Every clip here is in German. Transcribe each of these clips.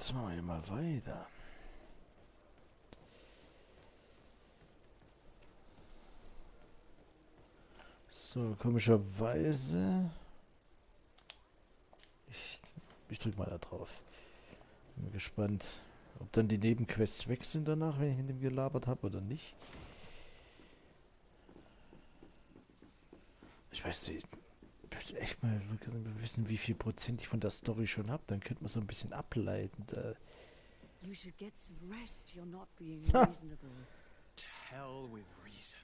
Jetzt machen wir mal weiter. So, komischerweise. Ich drück mal da drauf. Bin gespannt, ob dann die Nebenquests weg sind danach, wenn ich mit dem gelabert habe oder nicht. Ich weiß nicht. Ich möchte echt mal wissen, wie viel Prozent ich von der Story schon habe. Dann könnte man so ein bisschen ableiten. You should get some rest. You're not being Ha! reasonable. To hell with reason.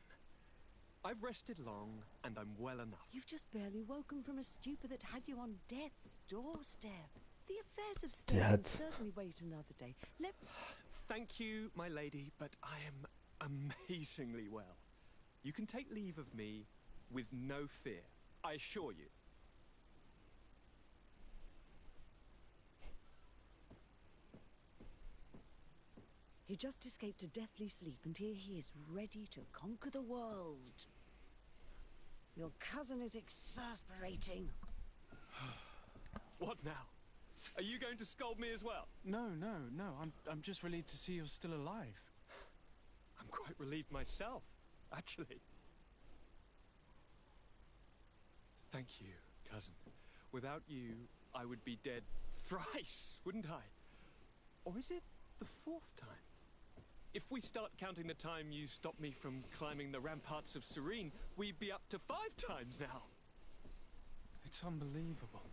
I've rested long, and I'm well enough. You've just barely woken from a stupor that had you on death's doorstep. The affairs of state can certainly wait another day. Thank you, my lady, but I am amazingly well. You can take leave of me with no fear, I assure you. He just escaped a deathly sleep, and here he is, ready to conquer the world. Your cousin is exasperating. What now? Are you going to scold me as well? No. I'm just relieved to see you're still alive. I'm quite relieved myself, actually. Thank you, cousin. Without you, I would be dead thrice, wouldn't I? Or is it the fourth time? If we start counting the time you stopped me from climbing the ramparts of Serene, we'd be up to 5 times now. It's unbelievable.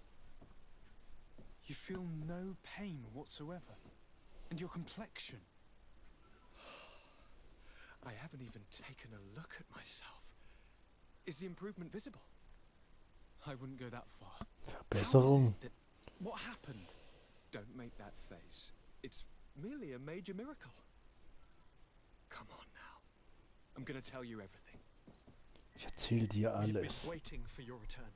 You feel no pain whatsoever. And your complexion. I haven't even taken a look at myself. Is the improvement visible? I wouldn't go that far. Verbesserung. What happened? Don't make that face. It's merely a major miracle. Come on now. I'm gonna tell you everything. Ich erzähl dir We've alles. been waiting for your return.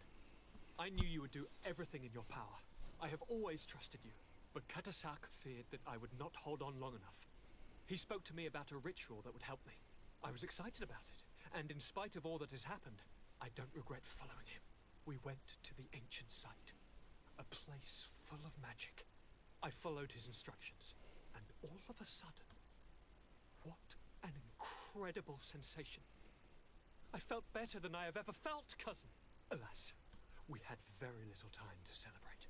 I knew you would do everything in your power. I have always trusted you, but Katasak feared that I would not hold on long enough. He spoke to me about a ritual that would help me. I was excited about it, and in spite of all that has happened, I don't regret following him. We went to the ancient site, a place full of magic. I followed his instructions, and all of a sudden, what an incredible sensation. I felt better than I have ever felt, cousin. Alas, we had very little time to celebrate.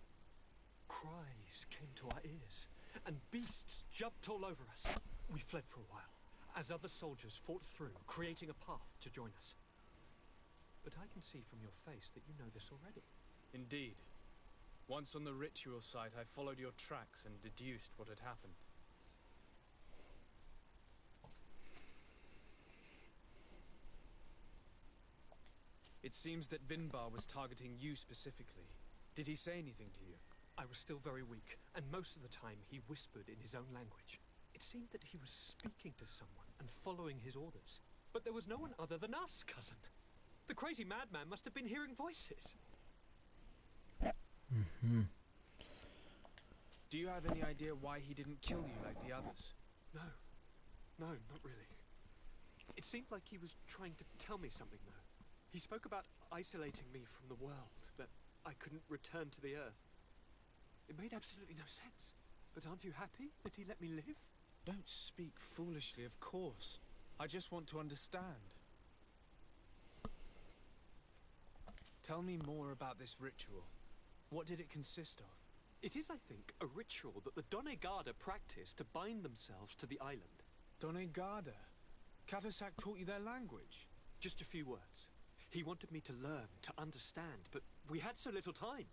Cries came to our ears, and beasts jumped all over us. We fled for a while, as other soldiers fought through, creating a path to join us. But I can see from your face that you know this already. Indeed. Once on the ritual site, I followed your tracks and deduced what had happened. It seems that Vinbar was targeting you specifically. Did he say anything to you? I was still very weak, and most of the time he whispered in his own language. It seemed that he was speaking to someone and following his orders. But there was no one other than us, cousin. The crazy madman must have been hearing voices. Do you have any idea why he didn't kill you like the others? No, not really. It seemed like he was trying to tell me something, though. He spoke about isolating me from the world, that I couldn't return to the Earth. It made absolutely no sense. But aren't you happy that he let me live? Don't speak foolishly, of course. I just want to understand. Tell me more about this ritual. What did it consist of? It is, I think, a ritual that the Donegada practice to bind themselves to the island. Donegada? Katasak taught you their language? Just a few words. He wanted me to learn, to understand, but we had so little time.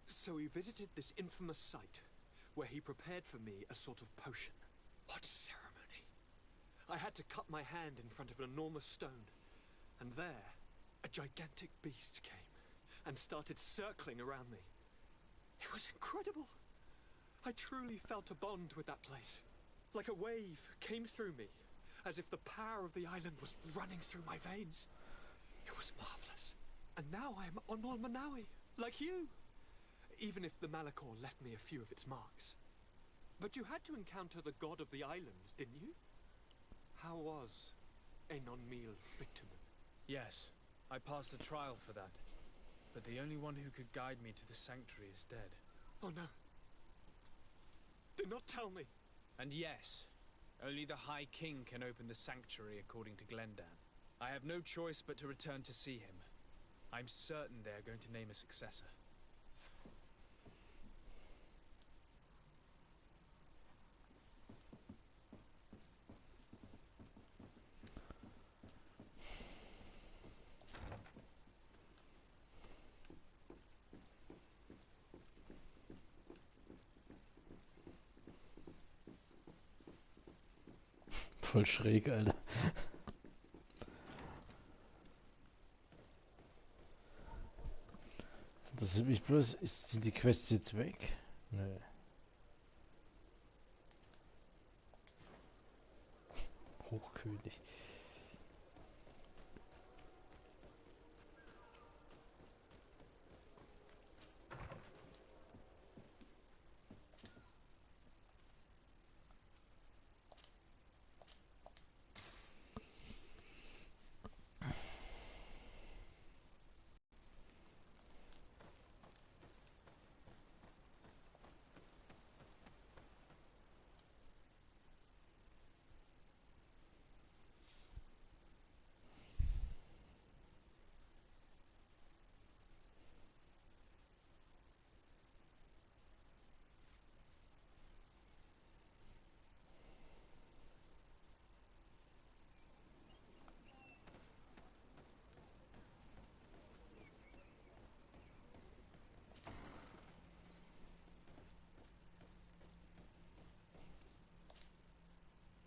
So we visited this infamous site, where he prepared for me a sort of potion. What ceremony! I had to cut my hand in front of an enormous stone, and there, a gigantic beast came, and started circling around me. It was incredible! I truly felt a bond with that place. Like a wave came through me, as if the power of the island was running through my veins. It was marvelous. And now I am Onol Manawi, like you. Even if the Malachor left me a few of its marks. But you had to encounter the god of the island, didn't you? How was Enon Mil Frictumen? Yes, I passed a trial for that. But the only one who could guide me to the sanctuary is dead. Oh no. Do not tell me? And yes, only the High King can open the sanctuary according to Glendan. I have no choice but to return to see him. I'm certain they are going to name a successor. Voll schräg, Alter. Das interessiert mich bloß. Sind die Quests jetzt weg? Nö. Hochkönig.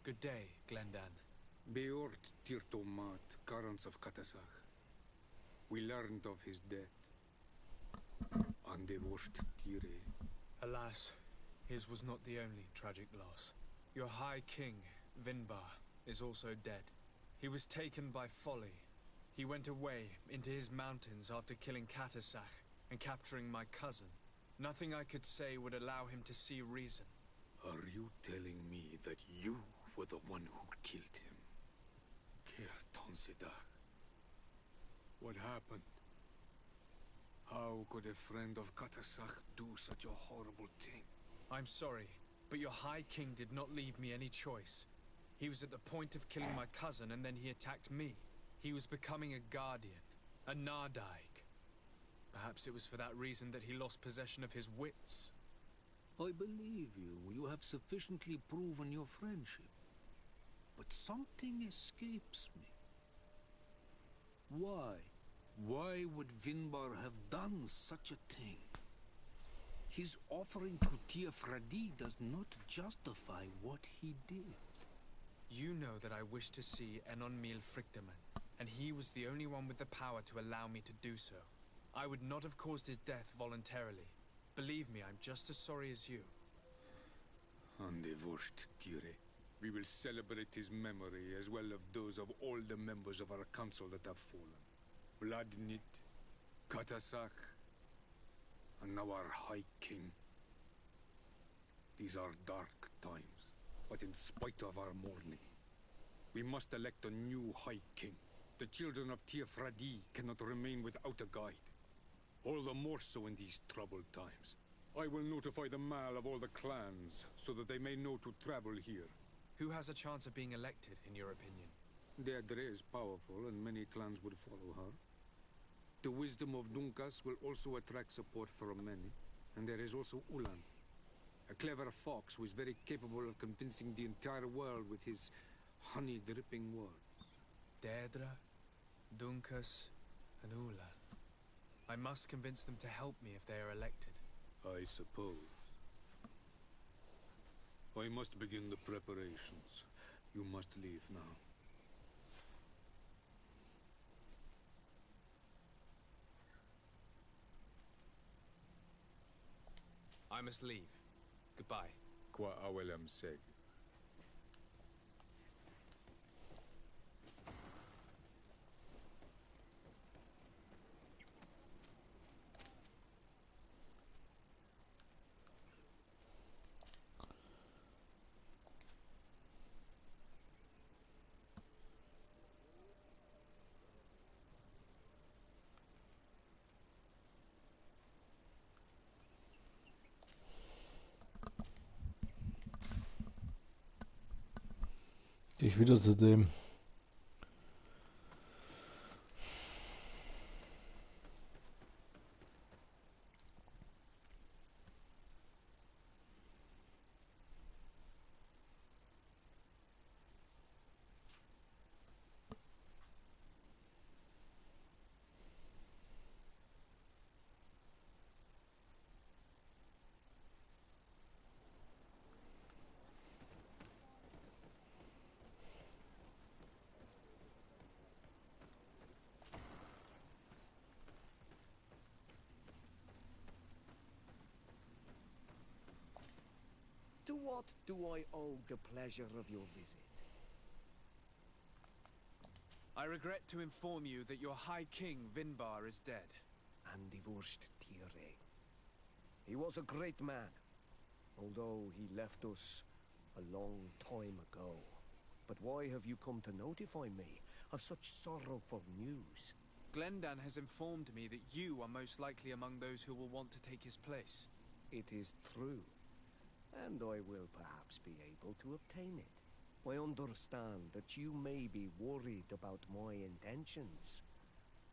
Good day, Glendan. Beort Tirtomat, Garants of Katasach. We learned of his death. Andevosht Tire. Alas, his was not the only tragic loss. Your High King, Vinbar, is also dead. He was taken by folly. He went away into his mountains after killing Katasach and capturing my cousin. Nothing I could say would allow him to see reason. Are you telling me that you were the one who killed him? Kertonsidach. What happened? How could a friend of Katasach do such a horrible thing? I'm sorry, but your High King did not leave me any choice. He was at the point of killing my cousin and then he attacked me. He was becoming a guardian, a Nardaig. Perhaps it was for that reason that he lost possession of his wits. I believe you. You have sufficiently proven your friendship. But something escapes me. Why? Why would Vinbar have done such a thing? His offering to Tiafradi does not justify what he did. You know that I wish to see Enonmil Frichtemann, and he was the only one with the power to allow me to do so. I would not have caused his death voluntarily. Believe me, I'm just as sorry as you. Andevosht Tire. We will celebrate his memory as well as those of all the members of our council that have fallen. Vladnit, Katasach, and now our High King. These are dark times, but in spite of our mourning, we must elect a new High King. The children of Tiafradi cannot remain without a guide. All the more so in these troubled times. I will notify the Mal of all the clans, so that they may know to travel here. Who has a chance of being elected, in your opinion? Deirdre is powerful, and many clans would follow her. The wisdom of Dunkas will also attract support from many. And there is also Ulan, a clever fox who is very capable of convincing the entire world with his honey-dripping words. Deirdre, Dunkas, and Ula. I must convince them to help me if they are elected. I suppose. I must begin the preparations. You must leave now. I must leave. Goodbye. Qua awelem seg. Gehe ich wieder zu dem. To what do I owe the pleasure of your visit? I regret to inform you that your High King, Vinbar, is dead. And divorced Tire. He was a great man, although he left us a long time ago. But why have you come to notify me of such sorrowful news? Glendan has informed me that you are most likely among those who will want to take his place. It is true, and I will perhaps be able to obtain it. I understand that you may be worried about my intentions,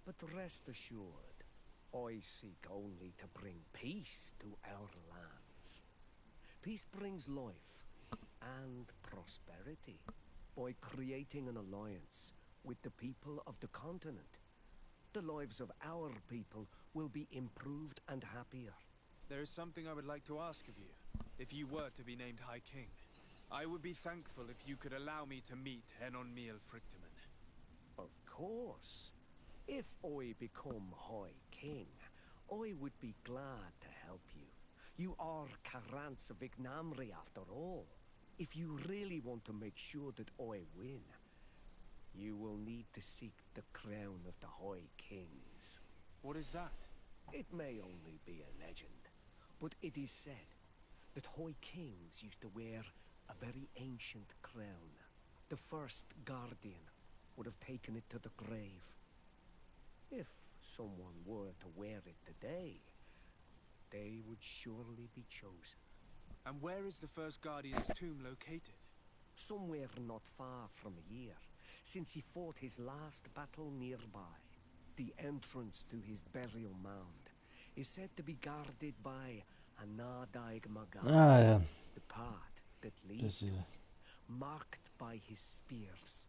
but rest assured, I seek only to bring peace to our lands. Peace brings life and prosperity by creating an alliance with the people of the continent. The lives of our people will be improved and happier. There is something I would like to ask of you, if you were to be named High King. I would be thankful if you could allow me to meet Enon Miel Frichtemann. Of course. If I become High King, I would be glad to help you. You are Karant's Vignamri after all. If you really want to make sure that I win, you will need to seek the crown of the High Kings. What is that? It may only be a legend, but it is said that High Kings used to wear a very ancient crown. The first guardian would have taken it to the grave. If someone were to wear it today, they would surely be chosen. And where is the first Guardian's tomb located? Somewhere not far from here, since he fought his last battle nearby. The entrance to his burial mound is said to be guarded by a Nadaig Magan. Ah ja, The path that das leads to ist it, marked by his spears,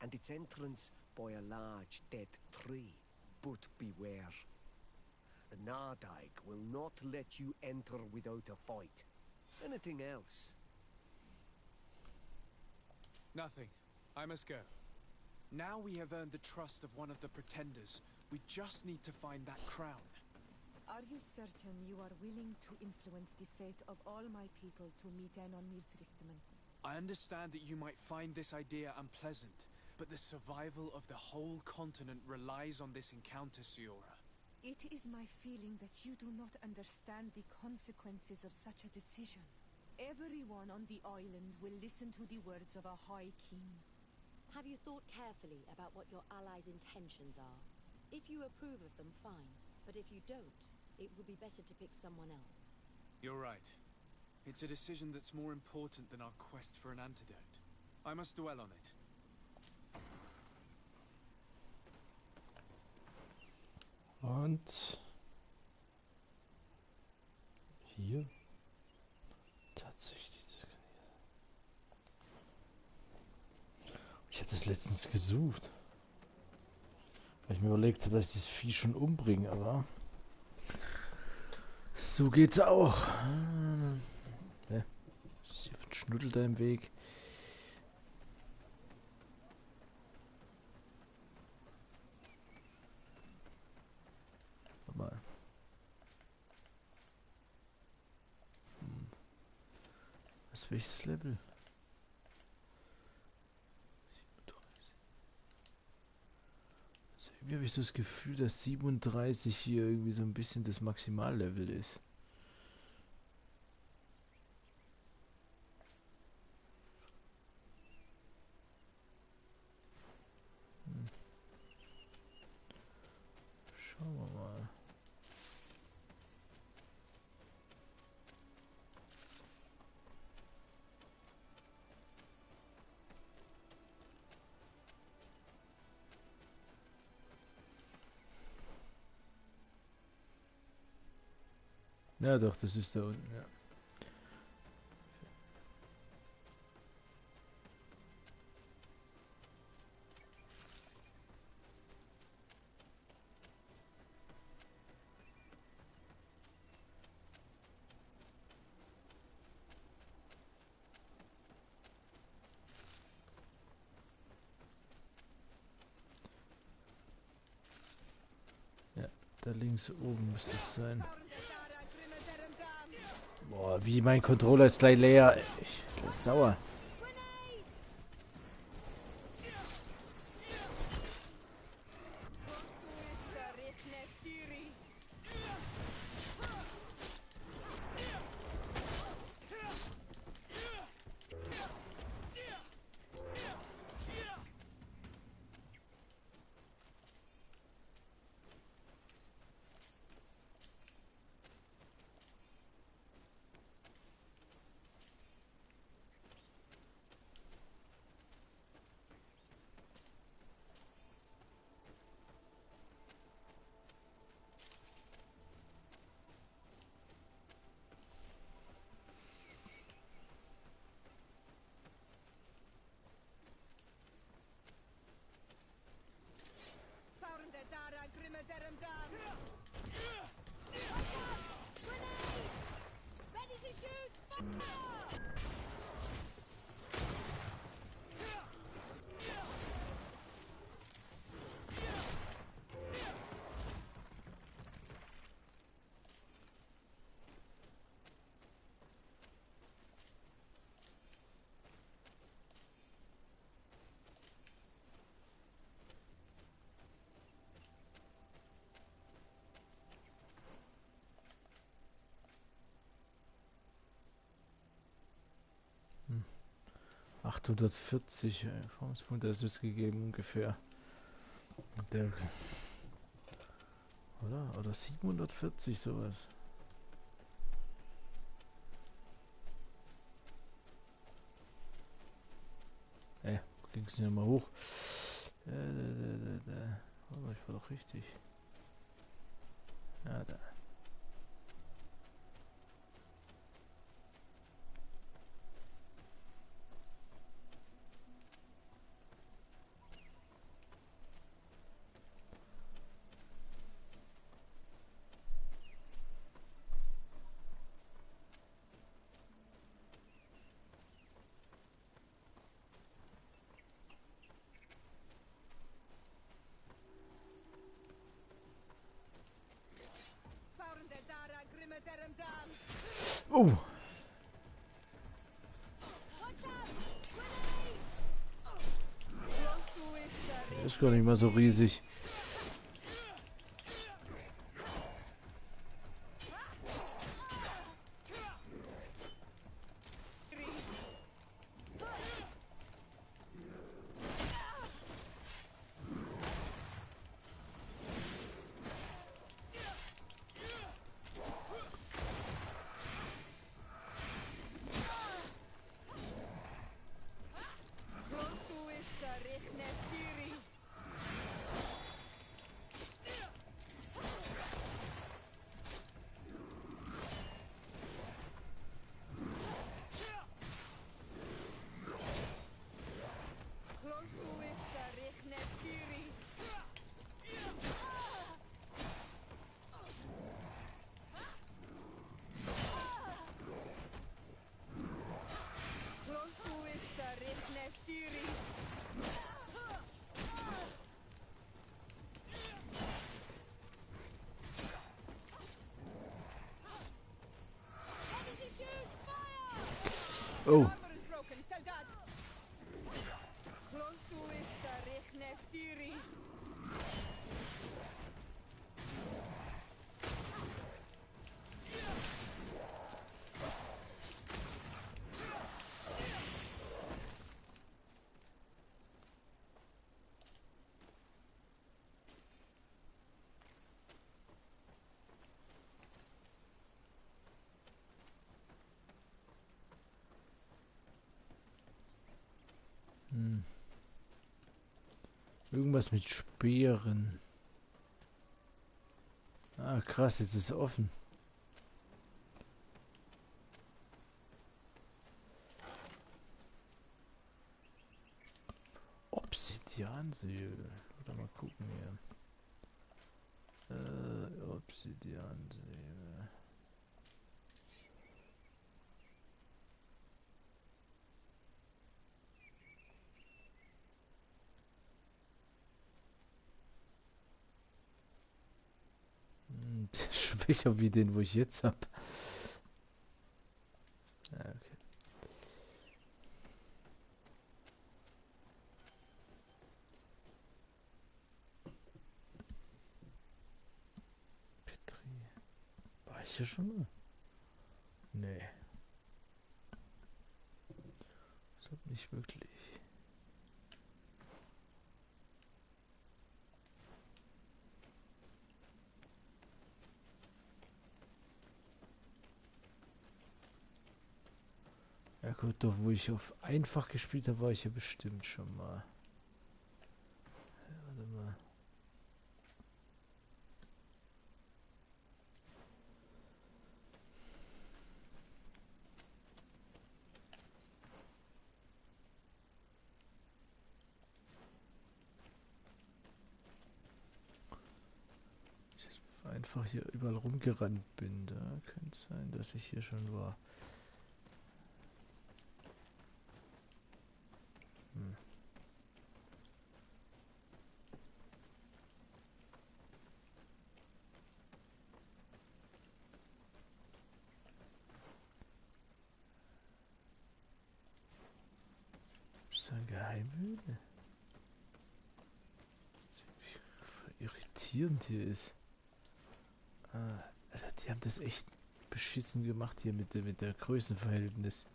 and its entrance by a large dead tree. But beware. The Nadaig will not let you enter without a fight. Anything else? Nothing. I must go. Now we have earned the trust of one of the pretenders. We just need to find that crown. Are you certain you are willing to influence the fate of all my people to meet Enon Milfrichtemann? I understand that you might find this idea unpleasant, but the survival of the whole continent relies on this encounter, Siora. It is my feeling that you do not understand the consequences of such a decision. Everyone on the island will listen to the words of a High King. Have you thought carefully about what your allies' intentions are? If you approve of them, fine. But if you don't, it would be better to pick someone else. You're right. It's a decision that's more important than our quest for an antidote. I must dwell on it. Und hier tatsächlich dieses. Ich hatte es letztens gesucht, weil ich mir überlegt habe, dass ich das Vieh schon umbringe, aber so geht's auch. Ja, ist hier ein Schnuddel da im Weg. Mal. Was, welches Level? 37. Also irgendwie habe ich so das Gefühl, dass 37 hier irgendwie so ein bisschen das Maximallevel ist. Schauen wir mal. Ja doch, das ist da unten, ja. Da links oben müsste es sein. Boah, wie mein Controller ist gleich leer. Ich bin sauer. Hm. 840 Erfahrungspunkte ist es gegeben ungefähr. Der, oder 740 sowas. Ging es nicht mal hoch. Aber ich war doch richtig. Ja, da. Oh! Ist gar nicht mal so riesig. Oh. Irgendwas mit Speeren. Ah, krass, jetzt ist es offen. Obsidiansäule. Oder mal gucken hier. Obsidiansäule. Schwächer wie den, wo ich jetzt hab. Ja, okay. Petri. War ich hier schon mal? Nee. Ich glaube nicht wirklich. Ja gut, doch wo ich auf einfach gespielt habe, war ich ja bestimmt schon mal. Ja, warte mal. Ich einfach hier überall rumgerannt bin. Da könnte es sein, dass ich hier schon war. Hm. Ist das eine Geheimhöhle? Wie irritierend hier ist. Ah, Alter, die haben das echt beschissen gemacht hier mit der Größenverhältnis.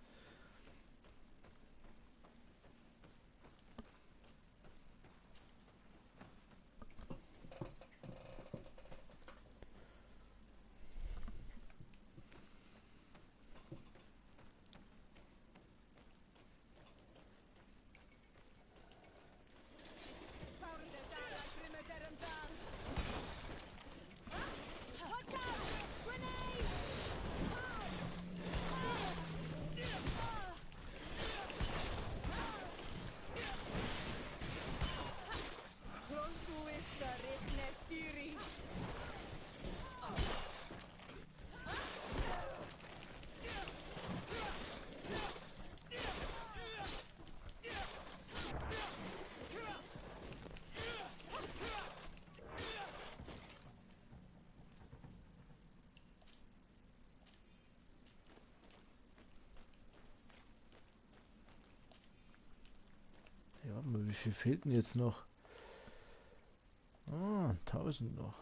Ja, warte mal, wie viel fehlt denn jetzt noch? Ah, 1000 noch.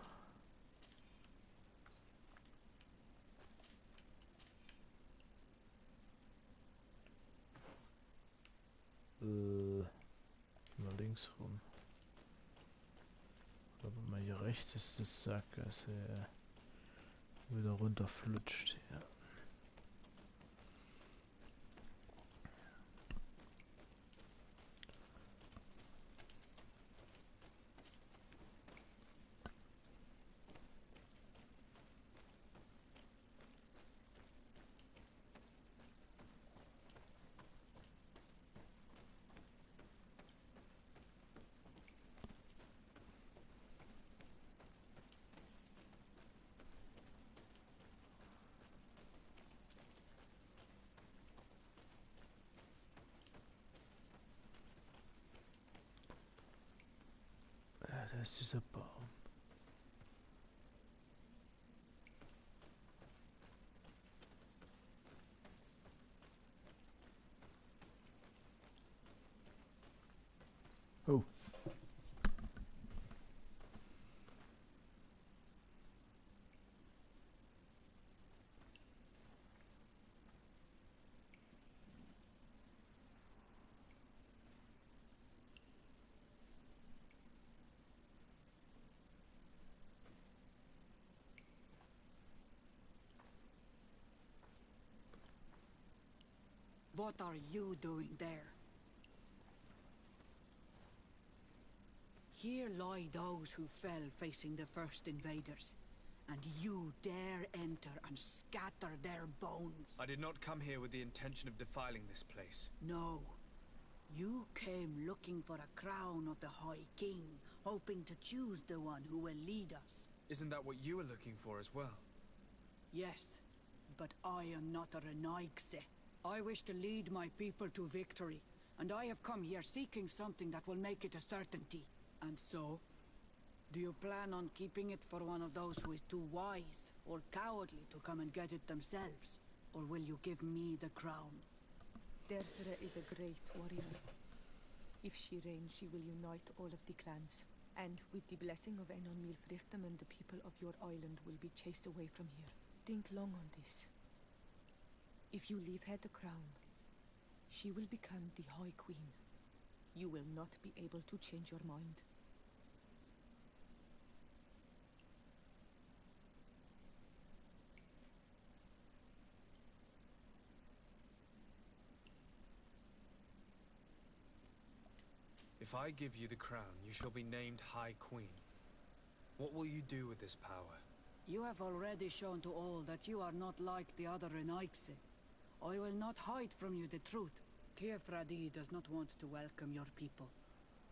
Mal links rum. Aber mal hier rechts ist das Sackgasse. Wieder runterflutscht. Ja. Da ist dieser Baum. Oh. What are you doing there? Here lie those who fell facing the first invaders, and you dare enter and scatter their bones. I did not come here with the intention of defiling this place. No. You came looking for a crown of the High King, hoping to choose the one who will lead us. Isn't that what you were looking for as well? Yes, but I am not a Renaigse. I wish to lead my people to victory, and I have come here seeking something that will make it a certainty. And so, do you plan on keeping it for one of those who is too wise or cowardly to come and get it themselves? Or will you give me the crown? Deirdre is a great warrior. If she reigns, she will unite all of the clans. And with the blessing of Enon Milfrichtem, the people of your island will be chased away from here. Think long on this. If you leave her the crown, she will become the High Queen. You will not be able to change your mind. If I give you the crown, you shall be named High Queen. What will you do with this power? You have already shown to all that you are not like the other Renaigse. I will not hide from you the truth. Teofradi does not want to welcome your people.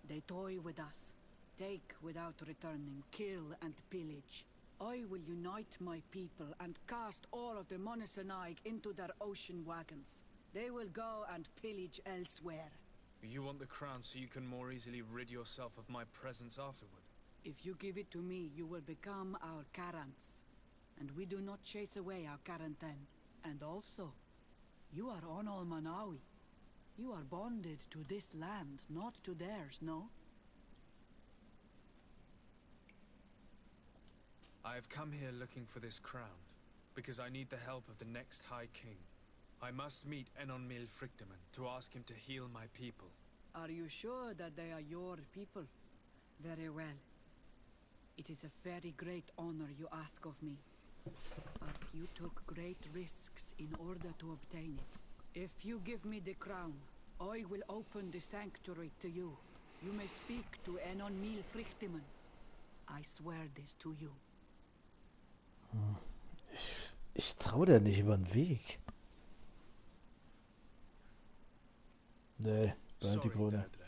They toy with us, take without returning, kill and pillage. I will unite my people and cast all of the Monesenaig into their ocean wagons. They will go and pillage elsewhere. You want the crown so you can more easily rid yourself of my presence afterward? If you give it to me, you will become our Karants. And we do not chase away our Karanten. And also, you are Onol Manawi. You are bonded to this land, not to theirs, no? I have come here looking for this crown, because I need the help of the next High King. I must meet Enon Milfrichtem to ask him to heal my people. Are you sure that they are your people? Very well. It is a very great honor you ask of me. But you took great risks in order to obtain it. If you give me the crown, I will open the sanctuary to you. You may speak to Enon Milfrichtem. I swear this to you. Ich traue der nicht über den Weg. Nee, brennt die Sorry, Krone. Deirdre.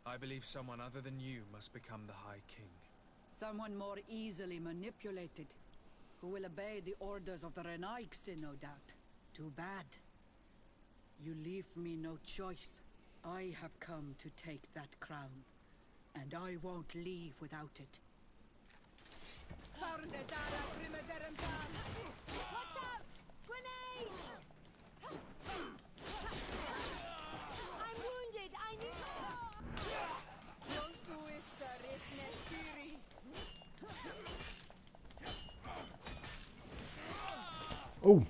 I believe someone other than you must become the High King. Someone more easily manipulated, who will obey the orders of the Renaigse, no doubt. Too bad. You leave me no choice. I have come to take that crown, and I won't leave without it. Watch out! Grenade! I'm wounded. I need Oh.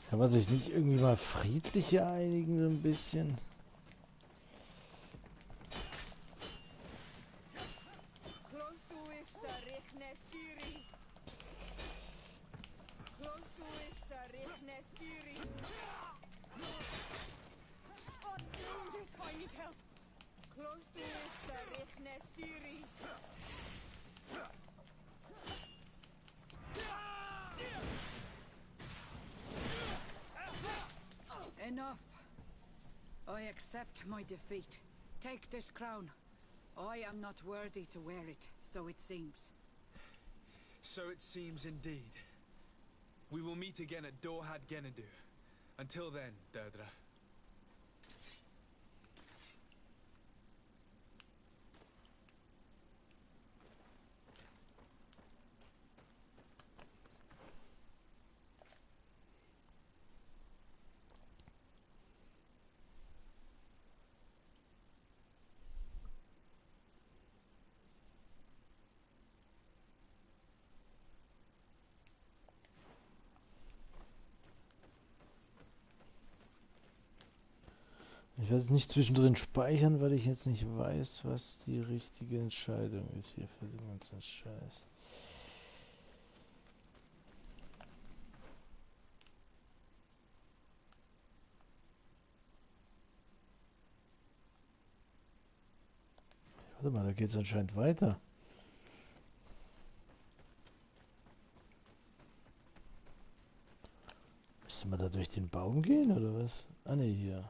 Kann man sich nicht irgendwie mal friedlich hier einigen, so ein bisschen? Enough. I accept my defeat. Take this crown. I am not worthy to wear it, so it seems. So it seems indeed. We will meet again at Dorhad Genadu. Until then, Deirdre. Ich werde es nicht zwischendrin speichern, weil ich jetzt nicht weiß, was die richtige Entscheidung ist hier für den ganzen Scheiß. Warte mal, da geht es anscheinend weiter. Müssen wir da durch den Baum gehen, oder was? Ah, ne, hier.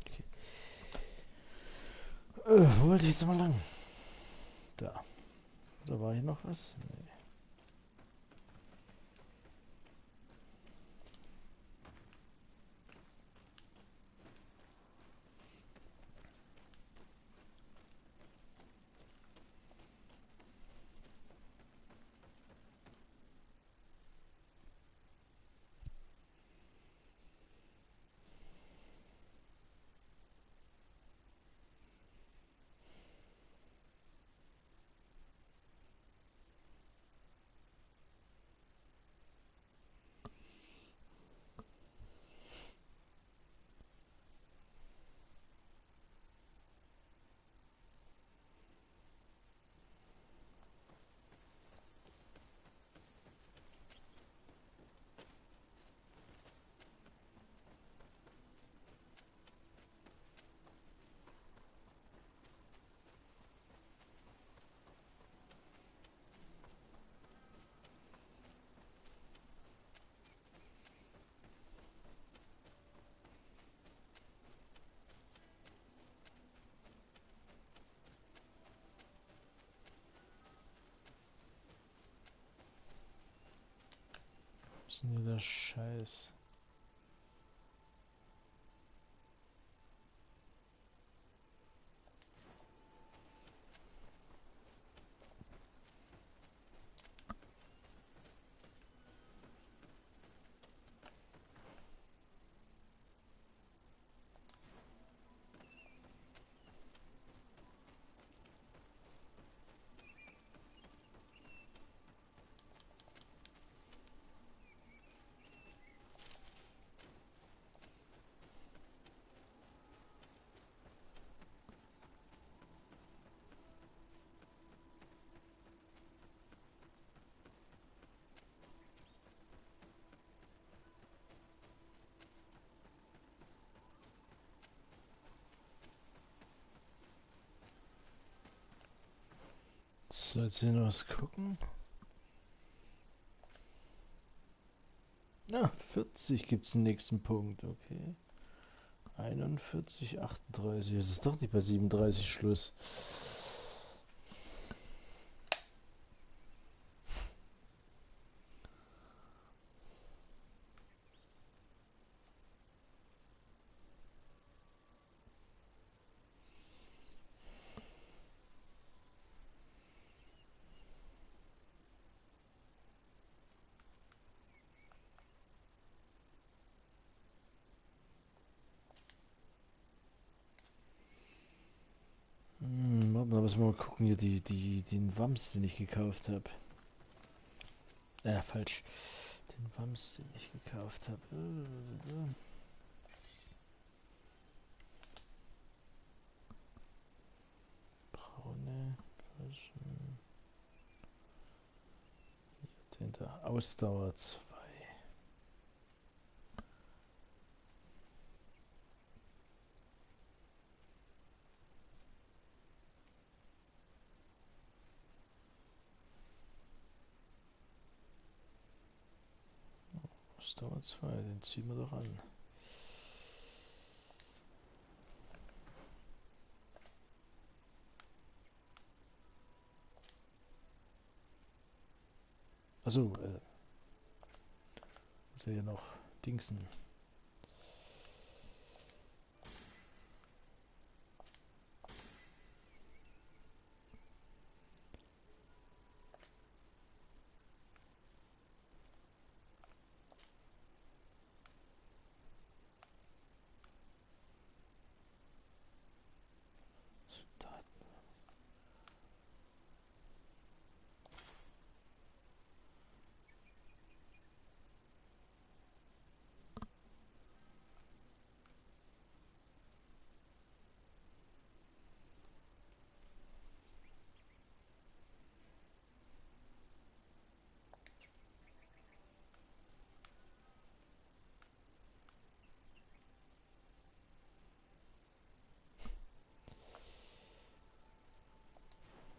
Okay. Wo wollte ich jetzt mal lang? Da. Da war hier noch was? Nee. Was ist denn hier der Scheiß? So, jetzt hier noch was gucken. Ah, 40 gibt es den nächsten Punkt, okay. 41, 38. Es ist doch nicht bei 37 Schluss. Da müssen wir mal gucken, hier den Wams, den ich gekauft habe. Falsch. Den Wams, den ich gekauft habe. ohne hinter Ausdauer 2. Ausdauer 2, den ziehen wir doch an. Achso, muss er ja noch dingsen.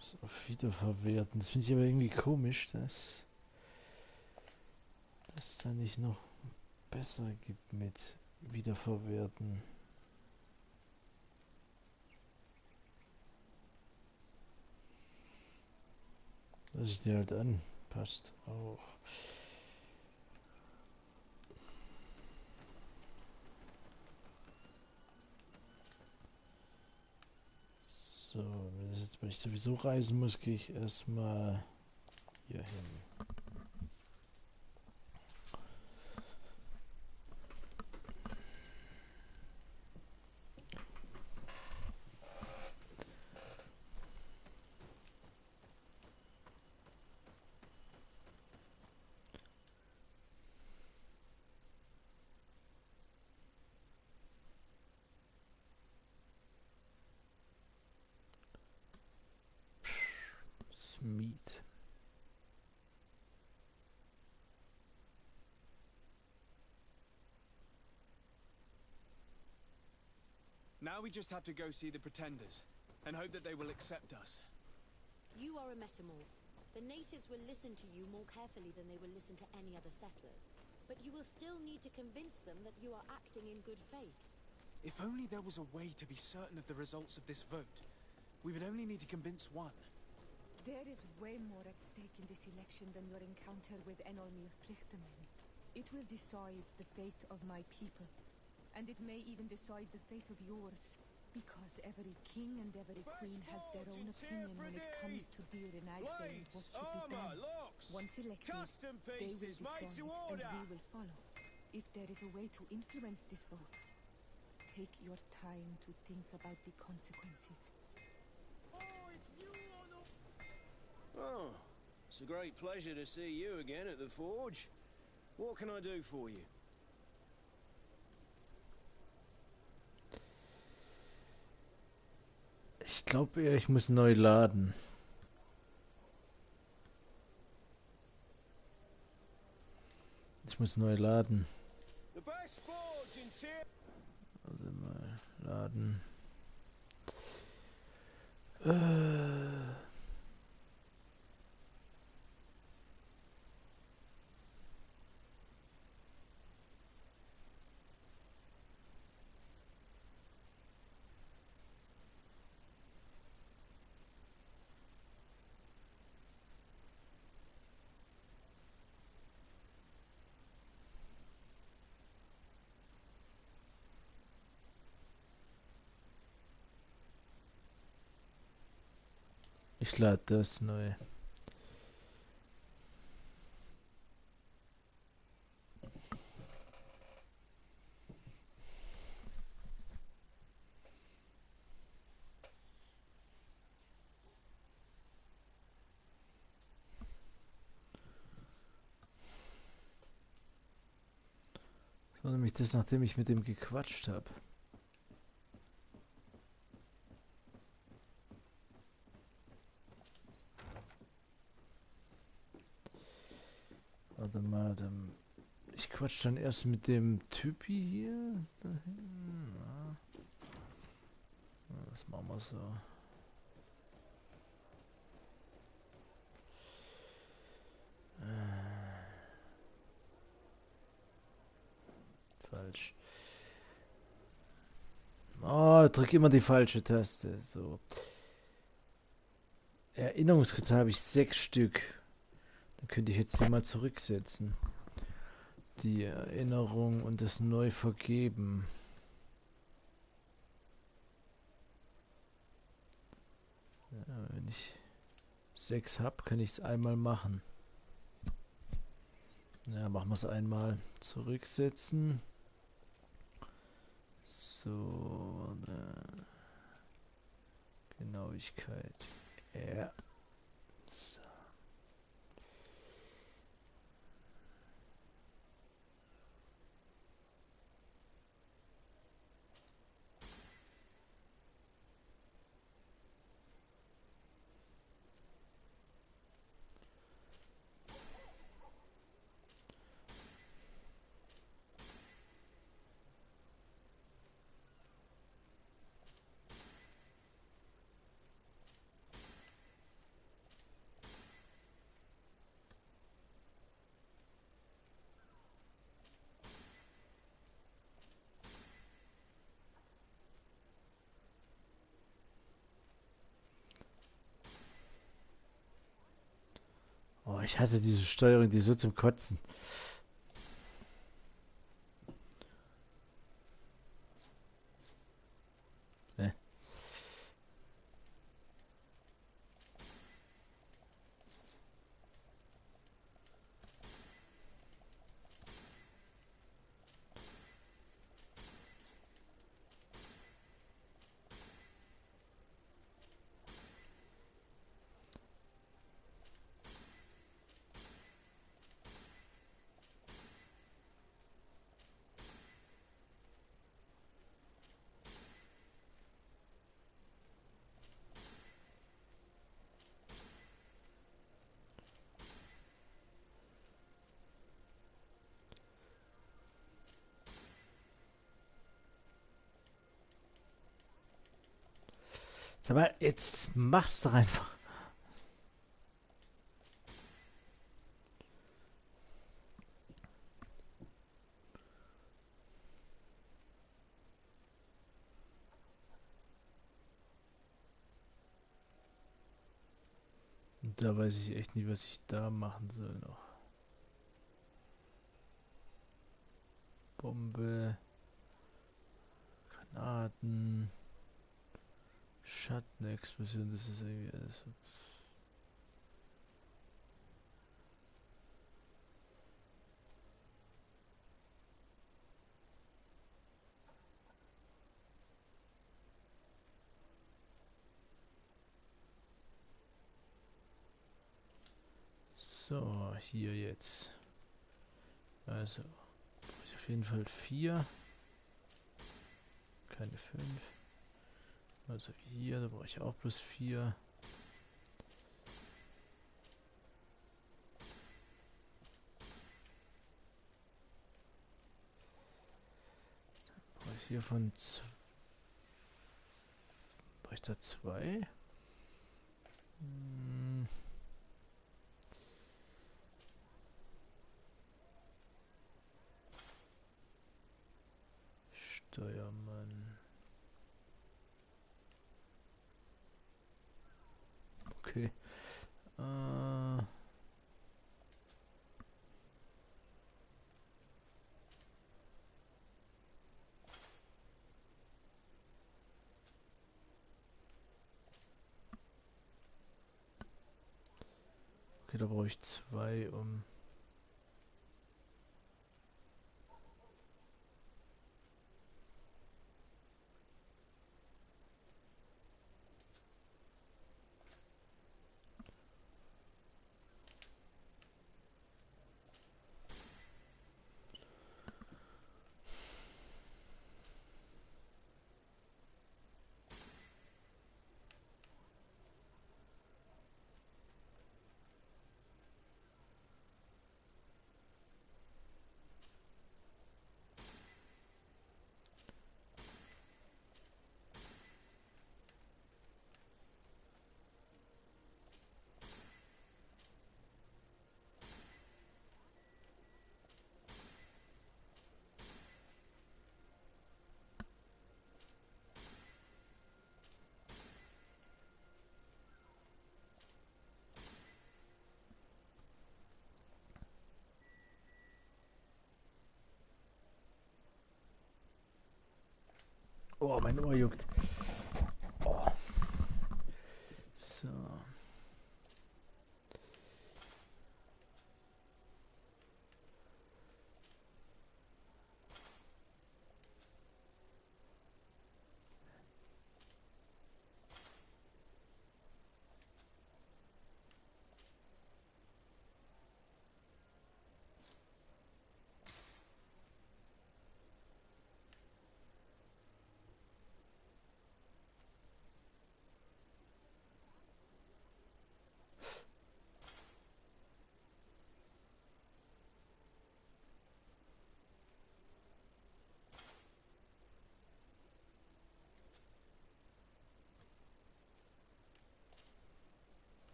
So, wiederverwerten. Das finde ich aber irgendwie komisch, dass es da nicht noch besser gibt mit wiederverwerten. Lass ich dir halt an. Passt auch. So, wenn ich sowieso reisen muss, gehe ich erstmal hier hin. Meat. Now we just have to go see the pretenders and hope that they will accept us. You are a metamorph. The natives will listen to you more carefully than they will listen to any other settlers. But you will still need to convince them that you are acting in good faith. If only there was a way to be certain of the results of this vote. We would only need to convince one. There is way more at stake in this election than your encounter with Enolmir Frichterman. It will decide the fate of my people. And it may even decide the fate of yours. Because every king and every queen has their own opinion when it comes to deer and exile and what should be done. Once elected, they will decide and we will follow. If there is a way to influence this vote, take your time to think about the consequences. Oh, it's a great pleasure to see you again at the forge. What can I do for you? Ich glaube eher, ich muss neu laden. Ich muss neu laden. Also mal laden. Ich lade das neu. So, nämlich das, nachdem ich mit dem gequatscht habe. quatsch dann erst mit dem Typi hier. Da hinten. Ja. Ja, das machen wir so. Falsch. Oh, drück immer die falsche Taste. So. Erinnerungskritter habe ich 6 Stück. Dann könnte ich jetzt die mal zurücksetzen. Die Erinnerung und das neu vergeben. Ja, wenn ich 6 habe, kann ich es einmal machen. Ja, machen wir es einmal. Zurücksetzen. So, Genauigkeit. Ja. So. Oh, ich hasse diese Steuerung, die ist so zum Kotzen. Ne? Sag mal, jetzt mach's doch einfach. Und da weiß ich echt nicht, was ich da machen soll noch. Bombe. Granaten. Schattenexplosion, das ist irgendwie alles so. So, hier jetzt. Also, brauche ich auf jeden Fall 4. Keine 5. Also hier, da brauche ich auch plus 4. Brauche ich hiervon brauche ich da 2? Hm. Steuermann. Okay. Okay, da brauche ich 2 um. Oh, mein Ohr juckt. Oh. So.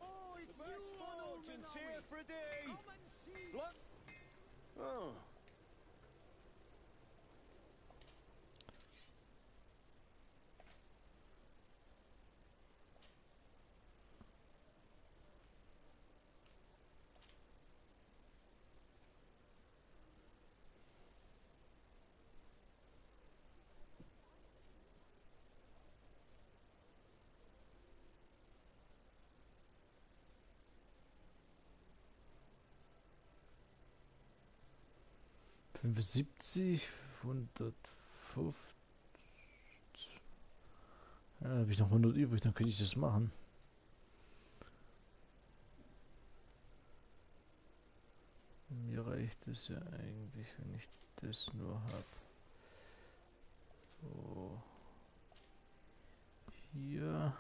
Oh, it's you on Alton's here for a day. Come and see. Oh. Fünfundsiebzig, 150. Ja, da habe ich noch 100 übrig, dann könnte ich das machen. Mir reicht es ja eigentlich, wenn ich das nur habe. So. Hier.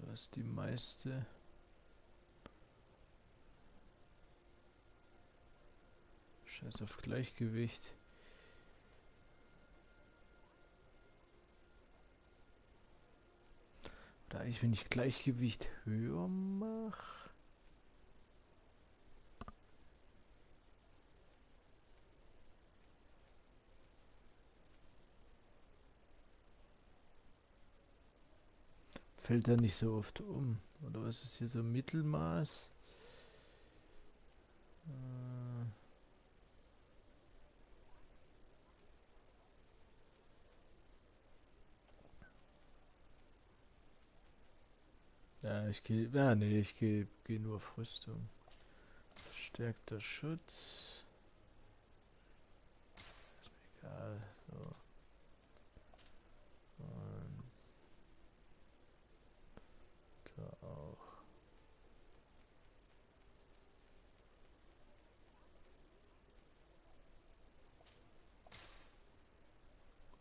Das ist die meiste. Scheiß auf Gleichgewicht. Oder eigentlich, wenn ich Gleichgewicht höher mache. Fällt er nicht so oft um. Oder was ist hier so Mittelmaß? Ich gehe. Ja, nee, ich gehe nur auf Rüstung. Verstärkter Schutz. Ist mir egal. So. Und da auch.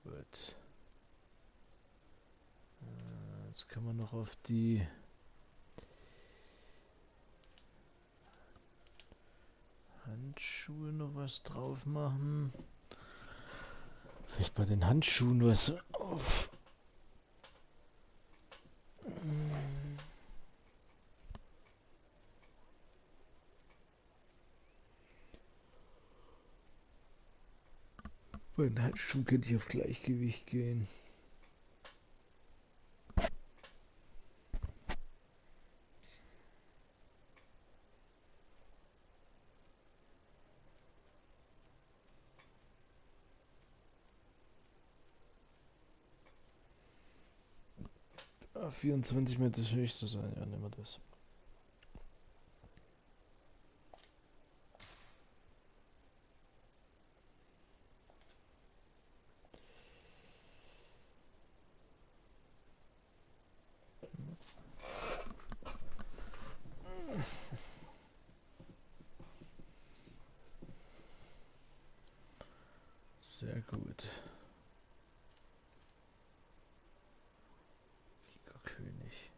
Gut. Jetzt kann man noch auf die Handschuhe noch was drauf machen. Vielleicht bei den Handschuhen was auf. Bei den Handschuhen könnte ich auf Gleichgewicht gehen. Ah, 24 Meter das höchste sein, ja, nehmen wir das. Sehr gut. König.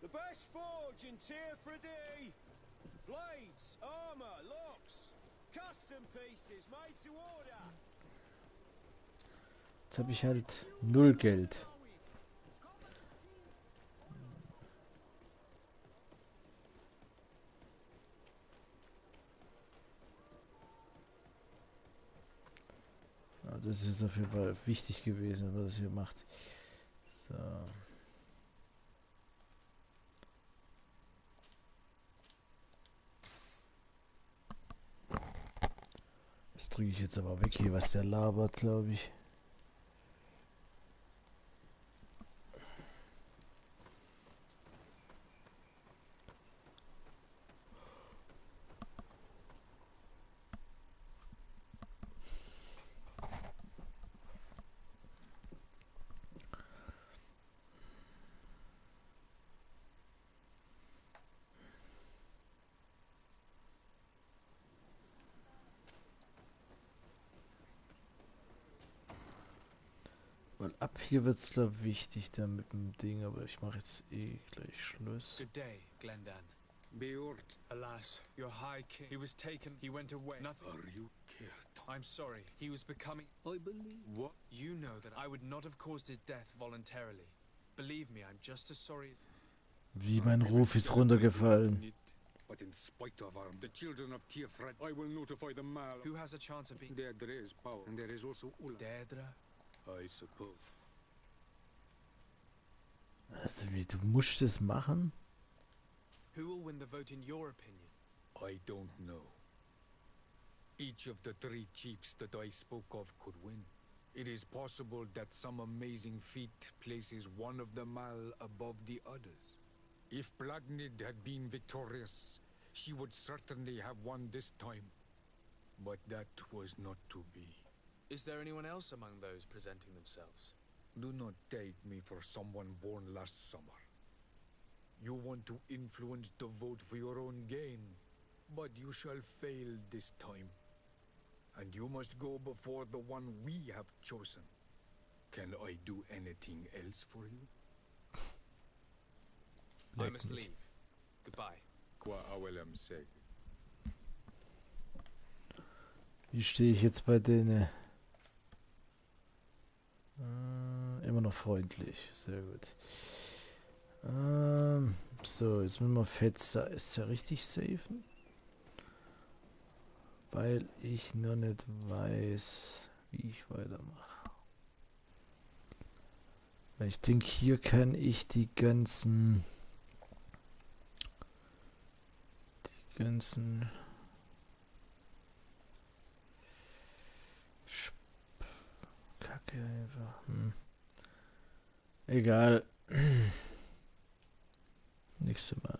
The best forge in Tier 3D. Blades, armor, locks, custom pieces made to order. Jetzt habe ich halt 0 Geld. Ja, das ist auf jeden Fall wichtig gewesen, wenn man das hier macht. So. Das drücke ich jetzt aber weg hier, was der labert, glaube ich. Weil ab hier wird es, glaube ich, wichtig dann mit dem Ding, aber ich mache jetzt eh gleich Schluss. Good day, Glendan. Beort, Alas, your high king. He was taken. He went away. Nothing. are you cared? I'm sorry. He was becoming. I believe. What? You know that I would not have caused his death voluntarily. Believe me, I'm just as sorry. Wie mein Ruf ist runtergefallen. But in spite of our, the children of Tiefred, I will notify the Mal. Who has a chance of being Deirdre is power, and there is also Ulla. Deirdre? I suppose. Also wie, du musst es machen? Who will win the vote in your opinion? I don't know. Each of the 3 chiefs that I spoke of could win. It is possible that some amazing feat places one of the Mal above the others. If Blagnid had been victorious, she would certainly have won this time. But that was not to be. Is there anyone else among those presenting themselves? Do not take me for someone born last summer. You want to influence the vote for your own gain, but you shall fail this time. And you must go before the one we have chosen. Can I do anything else for you? I must leave. Goodbye. Qua awelem seg. Wie stehe ich jetzt bei denen? Immer noch freundlich. Sehr gut. So, jetzt müssen wir Fetzer. Ist er richtig safen? Weil ich nur nicht weiß, wie ich weitermache. Weil ich denke, hier kann ich die ganzen Kacke einfach. Egal. nächste Mal.